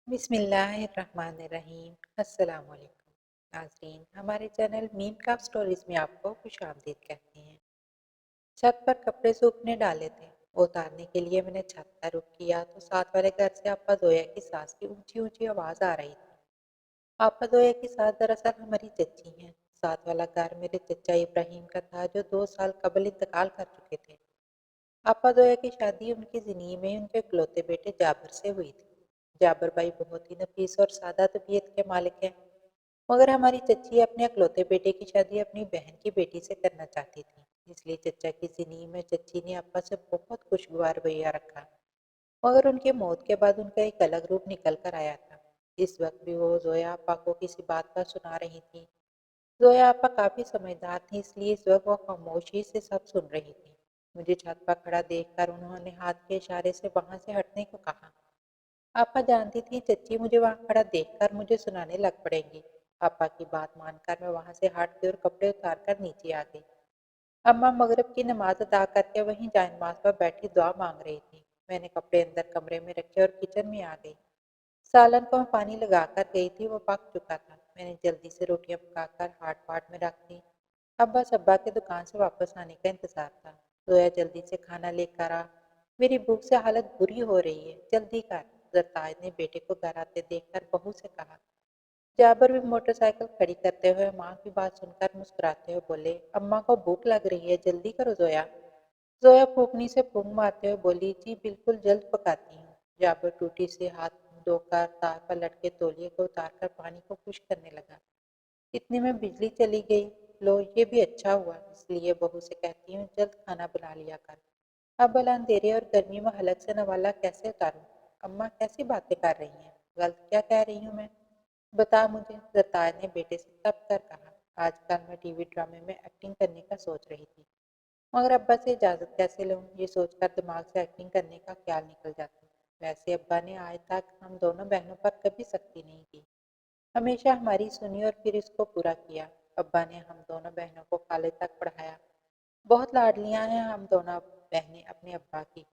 بسم اللہ الرحمن الرحیم۔ السلام علیکم ناظرین، ہمارے چینل میم کرافٹ سٹوریز میں آپ کو خوش آمدید کہتے ہیں۔ چھت پر کپڑے سوکھنے ڈالے تھے، اتارنے کے لیے میں نے چھت کا رخ کیا تو ساتھ والے گھر سے آپا زویا کی ساس کی اونچی اونچی آواز آ رہی تھی۔ آپا زویا کی ساس دراصل ہماری چچی ہیں۔ ساتھ والا گھر میرے چچا ابراہیم کا تھا جو 2 سال قبل انتقال کر چکے تھے۔ آپا زویا کی شادی ان کی زندگی میں ان کے اکلوتے بیٹے جابر سے ہوئی تھی۔ جابر بھائی بہت ہی نفیس اور سادہ طبیعت کے مالک ہیں، مگر ہماری چچی اپنے اکلوتے بیٹے کی شادی اپنی بہن کی بیٹی سے کرنا چاہتی تھی، اس لیے چچا کی زندگی میں چچی نے ابا سے بہت خوشگوار رویہ رکھا، مگر ان کے موت کے بعد ان کا ایک الگ روپ نکل کر آیا تھا۔ اس وقت بھی وہ زویا آپا کو کسی بات پر سنا رہی تھی۔ زویا آپا کافی سمجھدار تھی، اس لیے اس وقت وہ خاموشی سے سب سن رہی تھی۔ مجھے چھت پر کھڑا دیکھ کر انہوں نے ہاتھ کے اشارے سے وہاں سے ہٹنے کو کہا۔ آپا جانتی تھی چچی مجھے وہاں کھڑا دیکھ کر مجھے سنانے لگ پڑیں گی۔ آپا کی بات مان کر میں وہاں سے ہٹ گئی اور کپڑے اتار کر نیچے آ گئی۔ اماں مغرب کی نماز ادا کر کے وہیں جائے نماز پر بیٹھی دعا مانگ رہی تھی۔ میں نے کپڑے اندر کمرے میں رکھے اور کچن میں آ گئی۔ سالن کو میں پانی لگا کر گئی تھی، وہ پک چکا تھا۔ میں نے جلدی سے روٹیاں پکا کر ہاٹ پاٹ میں رکھ دی۔ ابا کے دکان سے واپس آنے کا انتظار تھا۔ زویا جلدی سے کھانا لے کر آ، میری بھوک سے حالت بری ہو رہی ہے، جلدی کر۔ زرتاج نے بیٹے کو گھر آتے دیکھ کر بہو سے کہا۔ جابر بھی موٹر سائیکل کھڑی کرتے ہوئے ماں کی بات سن کر مسکراتے ہوئے بولے، اماں کو بھوک لگ رہی ہے، جلدی کرو زویا۔ زویا پھونکنی سے پھونک مارتے ہوئے بولی، جی بالکل جلد پکاتی ہوں۔ جابر ٹوٹی سے ہاتھ دھو کر تار پر لٹکے تولیے کو اتار کر پانی کو خشک کرنے لگا۔ اتنے میں بجلی چلی گئی۔ لو یہ بھی اچھا ہوا، اس لیے بہو سے کہتی ہوں جلد کھانا بنا لیا کر۔ اب بلا اندھیرے اور گرمی میں حلق سے نوالا کیسے اتاروں؟ اماں کیسی باتیں کر رہی ہیں؟ غلط کیا کہہ رہی ہوں میں؟ بتا مجھے، زرتاج نے بیٹے سے تپ کر کہا۔ آج کل میں ٹی وی ڈرامے میں ایکٹنگ کرنے کا سوچ رہی تھی، مگر ابا سے اجازت کیسے لوں؟ یہ سوچ کر دماغ سے ایکٹنگ کرنے کا خیال نکل جاتا۔ ویسے ابا نے آج تک ہم دونوں بہنوں پر کبھی سختی نہیں کی، ہمیشہ ہماری سنی اور پھر اس کو پورا کیا۔ ابا نے ہم دونوں بہنوں کو کالج تک پڑھایا، بہت لاڈلیاں ہیں ہم دونوں بہنیں اپنے ابا کی،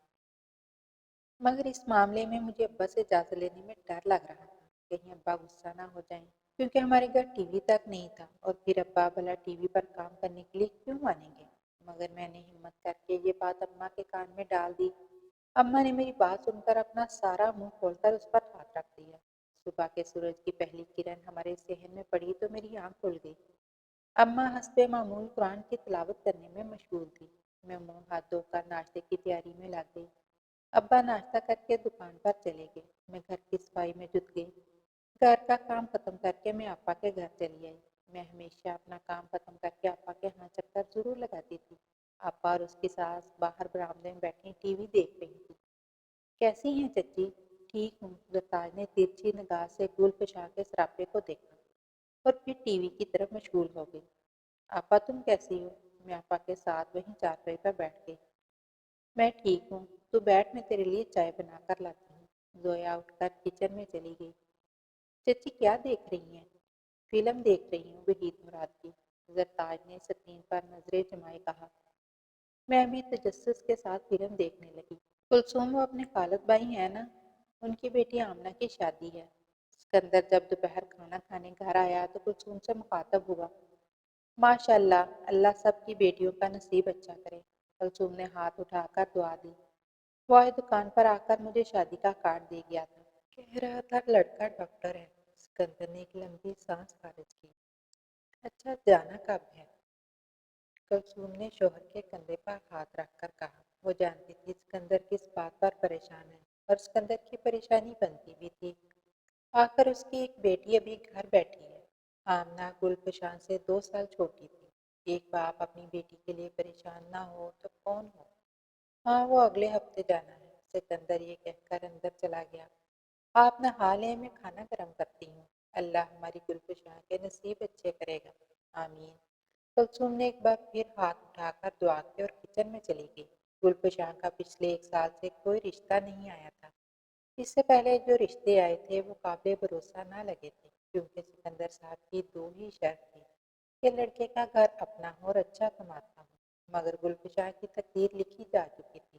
مگر اس معاملے میں مجھے ابا سے اجازت لینے میں ڈر لگ رہا تھا، کہیں ابا غصہ نہ ہو جائیں، کیونکہ ہمارے گھر ٹی وی تک نہیں تھا، اور پھر ابا بھلا ٹی وی پر کام کرنے کے لیے کیوں مانیں گے؟ مگر میں نے ہمت کر کے یہ بات اماں کے کان میں ڈال دی۔ اماں نے میری بات سن کر اپنا سارا منہ کھول کر اس پر ہاتھ رکھ دیا۔ صبح کے سورج کی پہلی کرن ہمارے صحن میں پڑی تو میری آنکھ کھل گئی۔ اماں حسب معمول قرآن کی تلاوت کرنے میں مشغول تھی۔ میں منہ ہاتھ دھو کر ناشتے کی تیاری میں لگ گئی۔ ابا ناشتہ کر کے دکان پر چلے گئے، میں گھر کی صفائی میں جت گئی۔ گھر کا کام ختم کر کے میں آپا کے گھر چلی آئی۔ میں ہمیشہ اپنا کام ختم کر کے آپا کے ہاں چکر ضرور لگاتی تھی۔ آپا اور اس کی ساس باہر برآمدے میں بیٹھی ٹی وی دیکھ رہی تھی۔ کیسی ہیں چچی؟ ٹھیک ہوں، زرتاج نے ترچھی نگاہ سے گل پشا کے سراپے کو دیکھا اور پھر ٹی وی کی طرف مشغول ہو گئی۔ آپا تم کیسی ہو؟ میں آپا کے ساتھ وہیں چارپائی پر بیٹھ گئی۔ میں ٹھیک ہوں، تو بیٹھ، میں تیرے لیے چائے بنا کر لاتی ہوں۔ زویا اٹھ کر کچن میں چلی گئی۔ چچی کیا دیکھ رہی ہیں؟ فلم دیکھ رہی ہوں وحید مراد کی، زرتاج نے اسکرین پر نظریں جمائے کہا۔ میں بھی تجسس کے ساتھ فلم دیکھنے لگی۔ کلثوم وہ اپنے خالد بھائی ہیں نا؟ ان کی بیٹی آمنہ کی شادی ہے۔ اسکندر جب دوپہر کھانا کھانے گھر آیا تو کلثوم سے مخاطب ہوا۔ ماشاء اللہ، اللہ سب کی بیٹیوں کا نصیب اچھا کرے۔ کلثوم نے ہاتھ اٹھا کر دعا دی۔ وہ آج دکان پر آ کر مجھے شادی کا کارڈ دے گیا تھا، کہہ رہا تھا لڑکا ڈاکٹر ہے۔ اسکندر نے ایک لمبی سانس خارج کی۔ اچھا جانا کب ہے؟ کلثوم نے شوہر کے کندھے پر ہاتھ رکھ کر کہا۔ وہ جانتی تھی اسکندر کس بات پر پریشان ہے، اور اسکندر کی پریشانی بنتی بھی تھی۔ آخر اس کی ایک بیٹی ابھی گھر بیٹھی ہے۔ آمنہ گل فشان سے 2 سال چھوٹی تھی۔ ایک باپ اپنی بیٹی کے لیے پریشان نہ ہو تو کون ہو؟ ہاں، وہ اگلے ہفتے جانا ہے، سکندر یہ کہہ کر اندر چلا گیا۔ آپ نہا لیں، میں کھانا گرم کرتی ہوں۔ اللہ ہماری گلفشاں کے نصیب اچھے کرے گا، آمین۔ کلثوم نے ایک بار پھر ہاتھ اٹھا کر دعا کی اور کچن میں چلی گئی۔ گلفشاں کا پچھلے 1 سال سے کوئی رشتہ نہیں آیا تھا۔ اس سے پہلے جو رشتے آئے تھے وہ قابل بھروسہ نہ لگے تھے، کیونکہ سکندر صاحب کی 2 ہی شرط تھی کہ لڑکے کا گھر اپنا ہو اور اچھا کماتا ہو، مگر گلفشاں کی تقدیر لکھی جا چکی تھی۔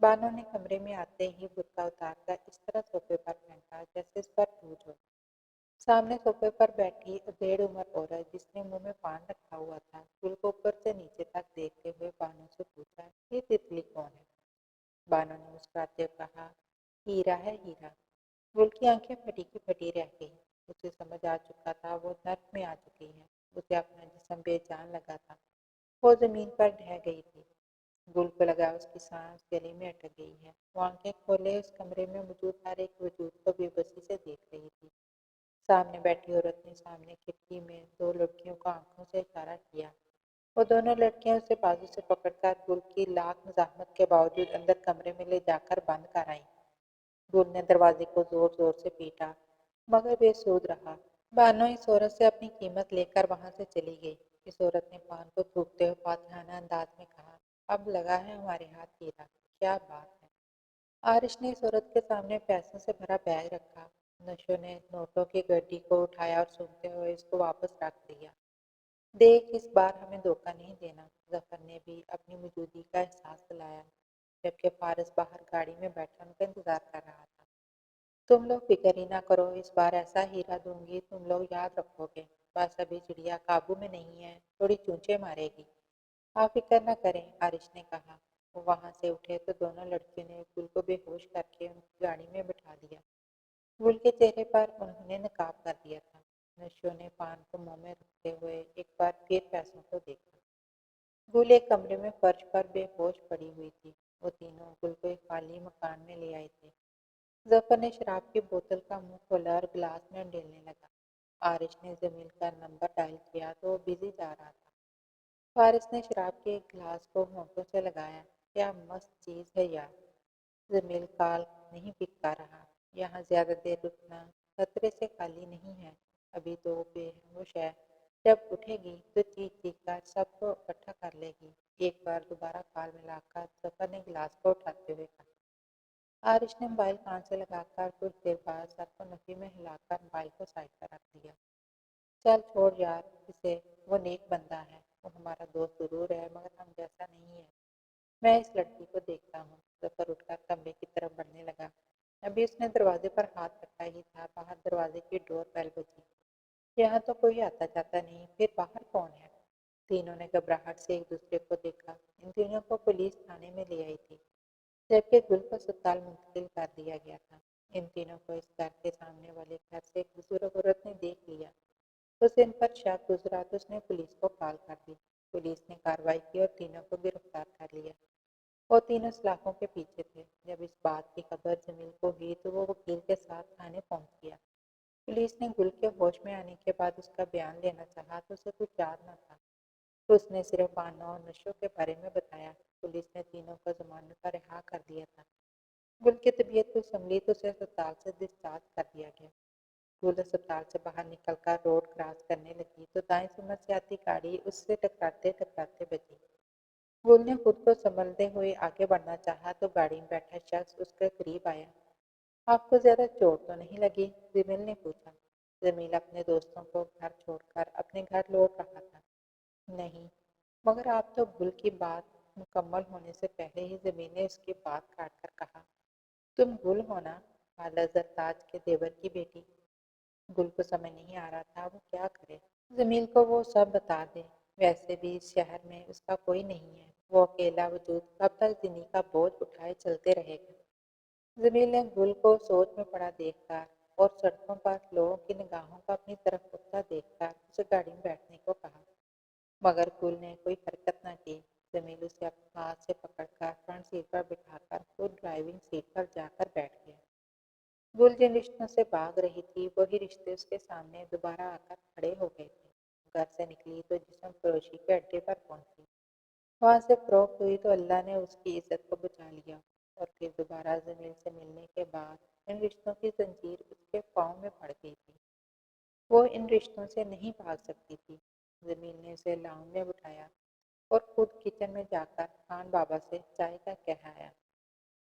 بانو نے کمرے میں آتے ہی برقع اتار کر اس طرح صوفے پر پھینکا جیسے اس پر بوجھ ہو۔ سامنے صوفے پر بیٹھی ادھیڑ عمر عورت جس نے منہ میں پان رکھا ہوا تھا، گل کو اوپر سے نیچے تک دیکھتے ہوئے بانو سے پوچھا، یہ تتلی کون ہے؟ بانو نے مسکراتے ہوئے کہا، ہیرا ہے ہیرا۔ گل کی آنکھیں پھٹی کی پھٹی رہ گئی۔ اسے سمجھ آ چکا تھا وہ نرک میں آ چکی ہے۔ اسے اپنا جسم بے جان لگا تھا۔ وہ زمین پر ڈھہ گئی تھی۔ گل کو لگا اس کی سانس گلے میں اٹک گئی ہے۔ وہ آنکھیں کھولے اس کمرے میں موجود ہر ایک وجود کو بے بسی سے دیکھ رہی تھی۔ سامنے بیٹھی عورت نے سامنے کھڑکی میں دو لڑکیوں کو آنکھوں سے اشارہ کیا۔ وہ دونوں لڑکیاں اسے بازو سے پکڑ کر گل کی لاکھ مزاحمت کے باوجود اندر کمرے میں لے جا کر بند کر آئیں۔ گل نے دروازے کو زور زور سے پیٹا مگر بے سود رہا۔ بانو اس عورت سے اپنی قیمت لے کر وہاں سے چلی گئی۔ اس عورت نے پان کو تھوکتے ہوئے فاتحانہ انداز میں کہا، اب لگا ہے ہمارے ہاتھ ہیرا، کیا بات ہے۔ عارش نے اس عورت کے سامنے پیسوں سے بھرا بیگ رکھا۔ نشو نے نوٹوں کی گڈی کو اٹھایا اور سونگتے ہوئے اس کو واپس رکھ دیا۔ دیکھ اس بار ہمیں دھوکہ نہیں دینا۔ ظفر نے بھی اپنی موجودگی کا احساس دلایا، جبکہ فارس باہر گاڑی میں بیٹھا ان کا انتظار کر رہا تھا۔ تم لوگ فکر ہی نہ کرو، اس بار ایسا ہیرا دوں گی تم لوگ یاد رکھو گے۔ بس ابھی چڑیا قابو میں نہیں ہے، تھوڑی چونچے مارے گی۔ آپ فکر نہ کریں، عارش نے کہا۔ وہ وہاں سے اٹھے تو دونوں لڑکیوں نے گل کو بے ہوش کر کے ان کی گاڑی میں بٹھا دیا۔ گل کے چہرے پر انہوں نے نقاب کر دیا تھا۔ نشو نے پان کو منہ میں رکھتے ہوئے ایک بار پھر پیسوں کو دیکھا۔ گل ایک کمرے میں فرش پر بے ہوش پڑی ہوئی تھی۔ وہ تینوں گل کو ایک خالی مکان میں لے آئے تھے۔ ظفر نے شراب کی بوتل کا منہ کھولا اور گلاس میں ڈیلنے لگا۔ عارش نے جمیل کا نمبر ڈائل کیا تو وہ بزی جا رہا تھا۔ فارس نے شراب کے ایک گلاس کو ہونٹوں سے لگایا۔ کیا مست چیز ہے یار۔ جمیل کال نہیں پکا رہا۔ یہاں زیادہ دیر رکنا خطرے سے خالی نہیں ہے۔ ابھی تو وہ بے ہوش ہے، جب اٹھے گی تو چیخ چیخ کر سب کو اکٹھا کر لے گی۔ ایک بار دوبارہ کال ملا کر ظفر نے گلاس کو اٹھاتے ہوئے کہا۔ عارش نے موبائل کان سے لگا کر کچھ دیر بعد سر کو نفی میں ہلا کر موبائل کو سائڈ پر رکھ دیا۔ چل چھوڑ یار اسے، وہ نیک بندہ ہے، وہ ہمارا دوست ضرور ہے مگر ہم جیسا نہیں ہے۔ میں اس لڑکی کو دیکھتا ہوں۔ ظفر اٹھ کر کمرے کی طرف بڑھنے لگا۔ ابھی اس نے دروازے پر ہاتھ رکھا ہی تھا، باہر دروازے کی ڈور بیل بجی۔ یہاں تو کوئی آتا جاتا نہیں، پھر باہر کون ہے؟ تینوں نے گھبراہٹ سے ایک دوسرے کو دیکھا۔ ان تینوں کو پولیس تھانے میں لے آئی تھی، جبکہ گل کو اسپتال منتقل کر دیا گیا تھا۔ ان تینوں کو اس گھر کے سامنے والے گھر سے ایک بزرگ عورت نے دیکھ لیا۔ اسے ان پر شک گزرا تو اس نے پولیس کو کال کر دی۔ پولیس نے کارروائی کی اور تینوں کو گرفتار کر لیا۔ وہ تینوں سلاخوں کے پیچھے تھے۔ جب اس بات کی خبر جمیل کو ہوئی تو وہ وکیل کے ساتھ تھانے پہنچ گیا۔ پولیس نے گل کے ہوش میں آنے کے بعد اس کا بیان لینا چاہا تو اسے کچھ یاد نہ تھا۔ اس نے صرف بانو اور نشو کے بارے میں بتایا۔ پولیس نے تینوں کو ضمانت پر رہا کر دیا تھا۔ گل کی طبیعت کو سنبھلی تو اسے اسپتال سے ڈسچارج کر دیا گیا۔ گل اسپتال سے باہر نکل کر روڈ کراس کرنے لگی تو دائیں سمت سے آتی گاڑی اس سے ٹکراتے ٹکراتے بچی۔ گل نے خود کو سنبھالتے ہوئے آگے بڑھنا چاہا تو گاڑی میں بیٹھا شخص اس کے قریب آیا۔ آپ کو زیادہ چوٹ تو نہیں لگی؟ جمیل نے پوچھا۔ جمیل اپنے دوستوں کو گھر چھوڑ کر اپنے گھر لوٹ رہا تھا۔ نہیں، مگر آپ تو گل کی بات مکمل ہونے سے پہلے ہی جمیل نے اس کی بات کاٹ کر کہا، تم گل ہونا، خالہ زرتاج کے دیور کی بیٹی۔ گل کو سمجھ نہیں آ رہا تھا وہ کیا کرے۔ جمیل کو وہ سب بتا دے، ویسے بھی اس شہر میں اس کا کوئی نہیں ہے، وہ اکیلا وجود کب تک زندگی کا بوجھ اٹھائے چلتے رہے گا۔ جمیل نے گل کو سوچ میں پڑا دیکھ کر اور سڑکوں پر لوگوں کی نگاہوں کا اپنی طرف اٹھتا دیکھ کر اسے گاڑی میں بیٹھنے کو کہا، مگر گل نے کوئی حرکت نہ کی۔ جمیل اسے اپنے ہاتھ سے پکڑ کر فرنٹ سیٹ پر بٹھا کر خود ڈرائیونگ سیٹ پر جا کر بیٹھ گیا۔ گل جن رشتوں سے بھاگ رہی تھی وہی رشتے اس کے سامنے دوبارہ آ کر کھڑے ہو گئے تھے۔ گھر سے نکلی تو جسم فروشی کے اڈے پر پہنچی۔ وہاں سے فروخت ہوئی تو اللہ نے اس کی عزت کو بچا لیا، اور پھر دوبارہ زمین سے ملنے کے بعد ان رشتوں کی زنجیر اس کے پاؤں میں پڑ گئی تھی۔ وہ ان رشتوں سے نہیں بھاگ سکتی تھی۔ زمین نے اسے لاؤنج میں بٹھایا اور خود کچن میں جا کر خان بابا سے چائے کا کہایا۔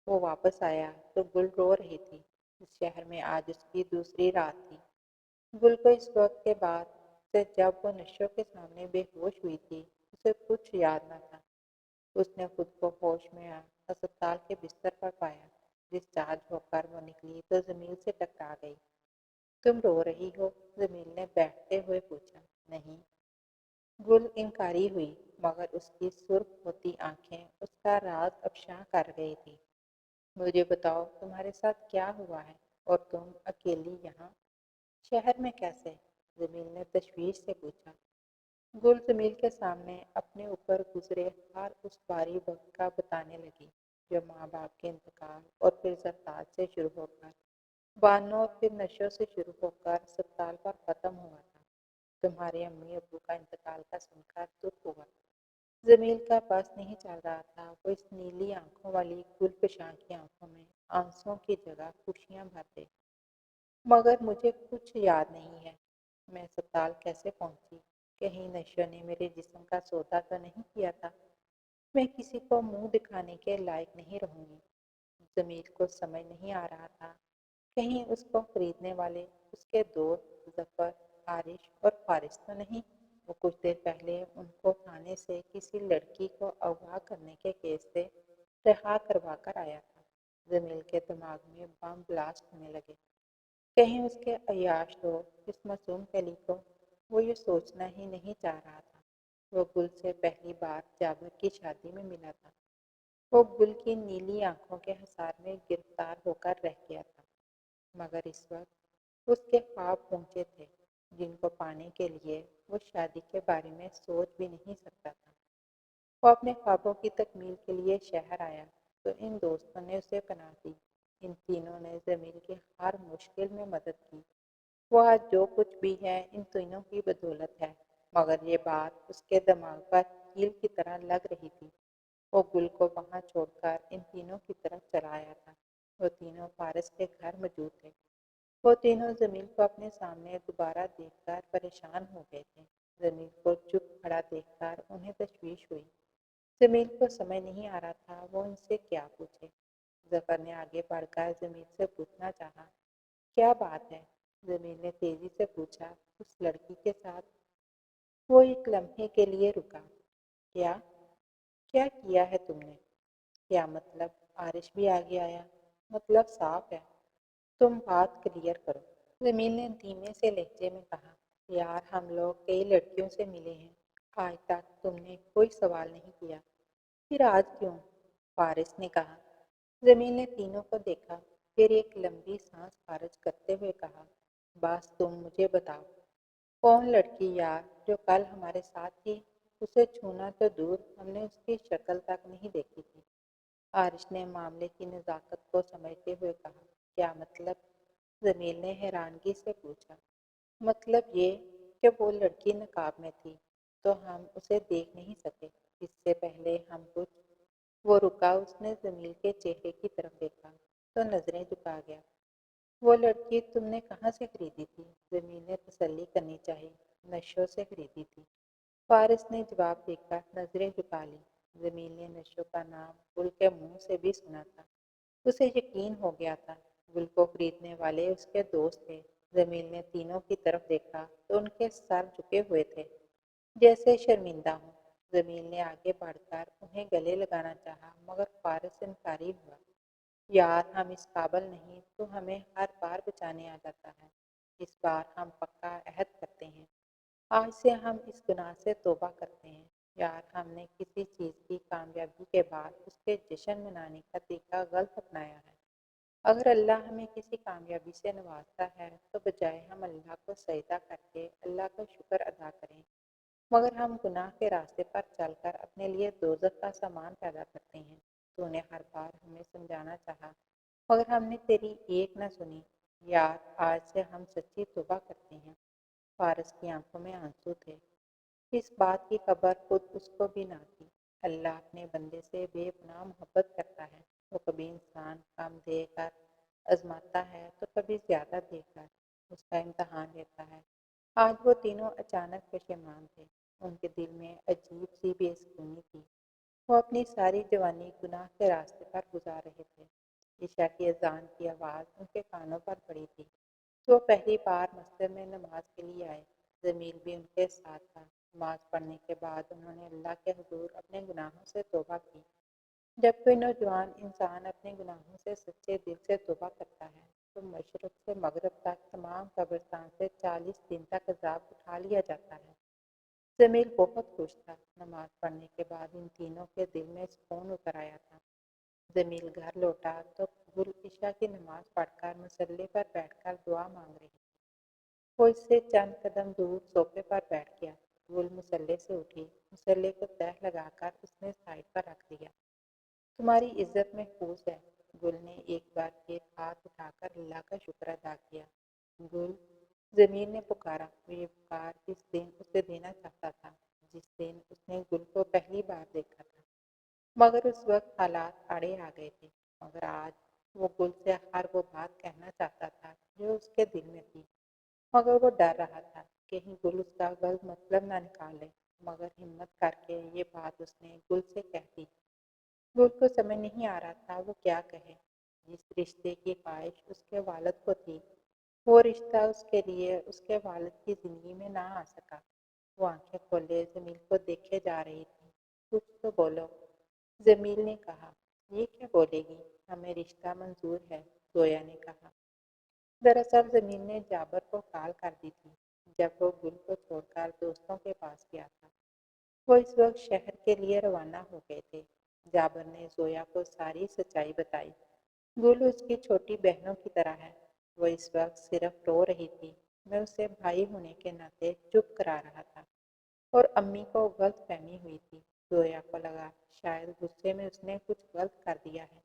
وہ واپس آیا تو گل رو رہی تھی۔ اس شہر میں آج اس کی دوسری رات تھی۔ گل کو اس وقت کے بعد سے جب وہ نشوں کے سامنے بے ہوش ہوئی تھی اسے کچھ یاد نہ تھا۔ اس نے خود کو ہوش میں ہسپتال کے بستر پر پایا۔ ڈسچارج ہو کر وہ نکلی تو زمین سے ٹکرا گئی۔ تم رو رہی ہو؟ زمین نے بیٹھتے ہوئے پوچھا۔ نہیں، گل انکاری ہوئی، مگر اس کی سرخ ہوتی آنکھیں اس کا راز افشاں کر گئی تھی۔ مجھے بتاؤ تمہارے ساتھ کیا ہوا ہے، اور تم اکیلی یہاں؟ شہر میں کیسے؟ زمین نے تشویش سے پوچھا۔ گل زمین کے سامنے اپنے اوپر گزرے ہر اس باری وقت کا بتانے لگی، جو ماں باپ کے انتقال اور پھر زرتاج سے شروع ہو کر بانوں اور پھر نشوں سے شروع ہو کر اسپتال پر ختم ہوا تھا۔ تمہارے امی ابو کا انتقال کا سن کر دکھ ہوا۔ زمین کا بس نہیں چل رہا تھا، وہ اس نیلی آنکھوں والی گل فشاں کی آنکھوں میں آنسوں کی جگہ خوشیاں بھر دے۔ مگر مجھے کچھ یاد نہیں ہے، میں اسپتال کیسے پہنچی؟ کہیں نشوں نے میرے جسم کا سودا تو نہیں کیا تھا؟ میں کسی کو منہ دکھانے کے لائق نہیں رہوں گی۔ جمیل کو سمجھ نہیں آ رہا تھا، کہیں اس کو خریدنے والے اس کے دوست ظفر، عارش اور فارس تو نہیں؟ وہ کچھ دیر پہلے ان کو تھانے سے کسی لڑکی کو اغوا کرنے کے کیس سے رہا کروا کر آیا تھا۔ جمیل کے دماغ میں بم بلاسٹ ہونے لگے۔ کہیں اس کے عیاش ہو اس معصوم کلی کو؟ وہ یہ سوچنا ہی نہیں چاہ رہا تھا۔ وہ گل سے پہلی بار جابر کی شادی میں ملا تھا۔ وہ گل کی نیلی آنکھوں کے حصار میں گرفتار ہو کر رہ گیا تھا، مگر اس وقت اس کے خواب پہنچے تھے جن کو پانے کے لیے وہ شادی کے بارے میں سوچ بھی نہیں سکتا تھا۔ وہ اپنے خوابوں کی تکمیل کے لیے شہر آیا تو ان دوستوں نے اسے پناہ دی۔ ان تینوں نے زمین کی ہر مشکل میں مدد کی۔ وہ آج جو کچھ بھی ہے ان تینوں کی بدولت ہے، مگر یہ بات اس کے دماغ پر کیل کی طرح لگ رہی تھی۔ وہ گل کو وہاں چھوڑ کر ان تینوں کی طرف چلا آیا تھا۔ وہ تینوں فارس کے گھر موجود تھے۔ وہ تینوں زمین کو اپنے سامنے دوبارہ دیکھ کر پریشان ہو گئے تھے۔ زمین کو چپ کھڑا دیکھ کر انہیں تشویش ہوئی۔ زمین کو سمجھ نہیں آ رہا تھا وہ ان سے کیا پوچھے۔ ظفر نے آگے بڑھ کر زمین سے پوچھنا چاہا، کیا بات ہے؟ زمین نے تیزی سے پوچھا، اس لڑکی کے ساتھ؟ وہ ایک لمحے کے لیے رکا۔ کیا کیا کیا ہے تم نے؟ کیا مطلب؟ عارش بھی آگے آیا۔ مطلب صاف ہے، تم بات کلیئر کرو۔ زمین نے دھیمے سے لہجے میں کہا، یار ہم لوگ کئی لڑکیوں سے ملے ہیں، آج تک تم نے کوئی سوال نہیں کیا، پھر آج کیوں؟ فارس نے کہا۔ زمین نے تینوں کو دیکھا، پھر ایک لمبی سانس خارج کرتے ہوئے کہا، بس تم مجھے بتاؤ، کون لڑکی یار جو کل ہمارے ساتھ تھی؟ اسے چھونا تو دور، ہم نے اس کی شکل تک نہیں دیکھی تھی۔ عارش نے معاملے کی نزاکت کو سمجھتے ہوئے کہا، کیا مطلب؟ زمین نے حیرانگی سے پوچھا۔ مطلب یہ کہ وہ لڑکی نقاب میں تھی تو ہم اسے دیکھ نہیں سکے، اس سے پہلے ہم کچھ… وہ رکا، اس نے زمین کے چہرے کی طرف دیکھا تو نظریں جھکا گیا۔ وہ لڑکی تم نے کہاں سے خریدی تھی؟ زمین نے تسلی کرنی چاہی۔ نشوں سے خریدی تھی، فارس نے جواب دے کر نظریں جھکا لی۔ زمین نے نشوں کا نام گل کے منہ سے بھی سنا تھا۔ اسے یقین ہو گیا تھا گل کو خریدنے والے اس کے دوست تھے۔ زمین نے تینوں کی طرف دیکھا تو ان کے سر جھکے ہوئے تھے، جیسے شرمندہ ہوں۔ زمین نے آگے بڑھ کر انہیں گلے لگانا چاہا، مگر فارس انکاری ہوا۔ یار ہم اس قابل نہیں، تو ہمیں ہر بار بچانے آ جاتا ہے۔ اس بار ہم پکا عہد کرتے ہیں، آج سے ہم اس گناہ سے توبہ کرتے ہیں۔ یار ہم نے کسی چیز کی کامیابی کے بعد اس کے جشن منانے کا طریقہ غلط اپنایا ہے۔ اگر اللہ ہمیں کسی کامیابی سے نوازتا ہے تو بجائے ہم اللہ کو سجدہ کر کے اللہ کا شکر ادا کریں، مگر ہم گناہ کے راستے پر چل کر اپنے لیے دوزخ کا سامان پیدا کرتے ہیں۔ تو نے ہر بار ہمیں سمجھانا چاہا، مگر ہم نے تیری ایک نہ سنی۔ یار آج سے ہم سچی توبہ کرتے ہیں۔ فارس کی آنکھوں میں آنسو تھے۔ اس بات کی خبر خود اس کو بھی نہ تھی۔ اللہ اپنے بندے سے بے پناہ محبت کرتا ہے۔ وہ کبھی انسان کم دے کر آزماتا ہے تو کبھی زیادہ دے کر اس کا امتحان لیتا ہے۔ آج وہ تینوں اچانک پشیمان تھے۔ ان کے دل میں عجیب سی بے سکونی تھی۔ وہ اپنی ساری جوانی گناہ کے راستے پر گزار رہے تھے۔ عشاء کی اذان کی آواز ان کے کانوں پر پڑی تھی تو وہ پہلی بار مسجد میں نماز کے لیے آئے۔ زمین بھی ان کے ساتھ تھا۔ نماز پڑھنے کے بعد انہوں نے اللہ کے حضور اپنے گناہوں سے توبہ کی۔ جب کوئی نوجوان انسان اپنے گناہوں سے سچے دل سے توبہ کرتا ہے تو مشرق سے مغرب تک تمام قبرستان سے 40 دن تک عذاب اٹھا لیا جاتا ہے۔ جمیل بہت خوش تھا۔ نماز پڑھنے کے بعد ان تینوں کے دل میں سکون اتر آیا تھا۔ جمیل گھر لوٹا تو گل عشاء کی نماز پڑھ کر مصلی پر بیٹھ کر دعا مانگ رہی تھی۔ وہ اس سے چند قدم دور صوفے پر بیٹھ گیا۔ گل مصلی سے اٹھی، مصلی کو تہ لگا کر اس نے سائڈ پر رکھ دیا۔ تمہاری عزت محفوظ ہے، گل نے ایک بار پھر ہاتھ اٹھا کر اللہ کا شکر ادا کیا۔ گل، زمین نے پکارا۔ وہ یہ پکار اس دن اسے دینا چاہتا تھا جس دن اس نے گل کو پہلی بار دیکھا تھا، مگر اس وقت حالات آڑے آ گئے تھے۔ مگر آج وہ گل سے ہر وہ بات کہنا چاہتا تھا جو اس کے دل میں تھی، مگر وہ ڈر رہا تھا کہیں گل اس کا غلط مطلب نہ نکال لے۔ مگر ہمت کر کے یہ بات اس نے گل سے کہہ دی۔ گل کو سمجھ نہیں آ رہا تھا وہ کیا کہے۔ جس رشتے کی خواہش اس کے والد کو تھی، وہ رشتہ اس کے لیے اس کے والد کی زندگی میں نہ آ سکا۔ وہ آنکھیں کھولے زمیل کو دیکھے جا رہی تھی۔ کچھ تو بولو، جمیل نے کہا۔ یہ کیا بولے گی، ہمیں رشتہ منظور ہے، زویا نے کہا۔ دراصل جمیل نے جابر کو کال کر دی تھی جب وہ گل کو چھوڑ کر دوستوں کے پاس گیا تھا۔ وہ اس وقت شہر کے لیے روانہ ہو گئے تھے۔ جابر نے زویا کو ساری سچائی بتائی۔ گل اس کی چھوٹی بہنوں کی طرح ہے، وہ اس وقت صرف رو رہی تھی۔ میں اسے بھائی ہونے کے ناطے چپ کرا رہا تھا اور امی کو غلط فہمی ہوئی تھی۔ زویا کو لگا شاید غصے میں اس نے کچھ غلط کر دیا ہے۔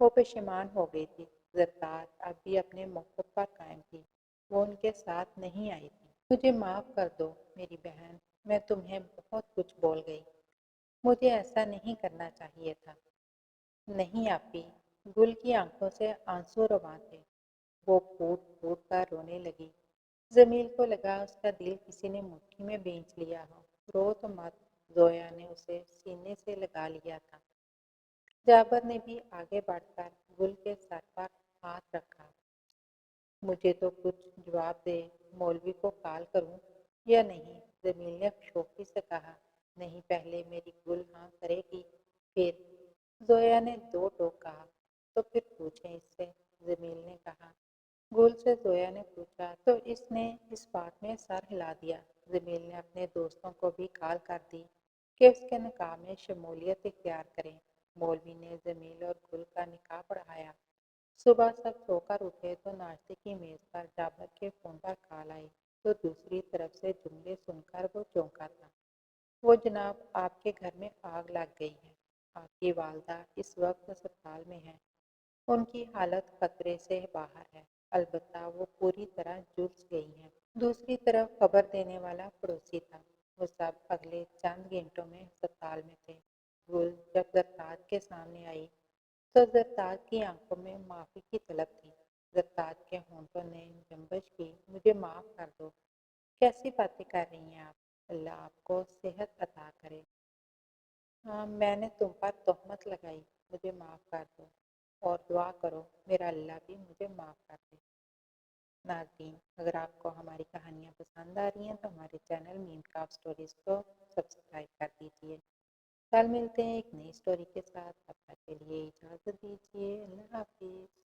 وہ پشیمان ہو گئی تھی۔ زرتاد اب بھی اپنے موقف پر قائم تھی، وہ ان کے ساتھ نہیں آئی تھی۔ مجھے معاف کر دو میری بہن، میں تمہیں بہت کچھ بول گئی، مجھے ایسا نہیں کرنا چاہیے تھا۔ نہیں آپی، گل کی آنکھوں سے آنسو رواں تھے، وہ پھوٹ پھوٹ کر رونے لگی۔ جمیل کو لگا اس کا دل کسی نے مٹھی میں بینچ لیا ہو۔ رو تو مت، زویا نے اسے سینے سے لگا لیا تھا۔ جابر نے بھی آگے بڑھ کر گل کے سر پر ہاتھ رکھا۔ مجھے تو کچھ جواب دے، مولوی کو کال کروں یا نہیں؟ جمیل نے شوخی سے کہا۔ نہیں، پہلے میری گل ہاں کرے گی پھر۔ زویا نے دو ٹوک کہا۔ تو پھر پوچھیں اس سے، جمیل نے کہا۔ گل سے زویا نے پوچھا تو اس نے اس بات میں سر ہلا دیا۔ جمیل نے اپنے دوستوں کو بھی کال کر دی کہ اس کے نکاح میں شمولیت اختیار کریں۔ مولوی نے جمیل اور گل کا نکاح پڑھایا۔ صبح سب سو کر اٹھے تو ناشتے کی میز پر جابر کے فون پر کال آئی تو دوسری طرف سے جملے سن کر وہ چونکا تھا۔ وہ جناب، آپ کے گھر میں آگ لگ گئی ہے، آپ کی والدہ اس وقت ہسپتال میں ہیں، ان کی حالت خطرے سے باہر ہے، البتہ وہ پوری طرح جھلس گئی ہیں۔ دوسری طرف خبر دینے والا پڑوسی تھا، وہ سب اگلے چند گھنٹوں میں ہسپتال میں تھے۔ گل جب زرتاد کے سامنے آئی تو زرتاد کی آنکھوں میں معافی کی طلب تھی۔ زرتاد کے ہونٹوں نے جنبش کی۔ مجھے معاف کر دو، کیسی باتیں کر رہی ہیں آپ، اللہ آپ کو صحت عطا کرے۔ ہاں، میں نے تم پر تہمت لگائی، مجھے معاف کر دو اور دعا کرو میرا اللہ بھی مجھے معاف کر دے۔ ناظرین، اگر آپ کو ہماری کہانیاں پسند آ رہی ہیں تو ہمارے چینل میم کاف سٹوریز کو سبسکرائب کر دیجیے۔ کل ملتے ہیں ایک نئی سٹوری کے ساتھ، تب تک کے لیے اجازت دیجیے، اللہ حافظ۔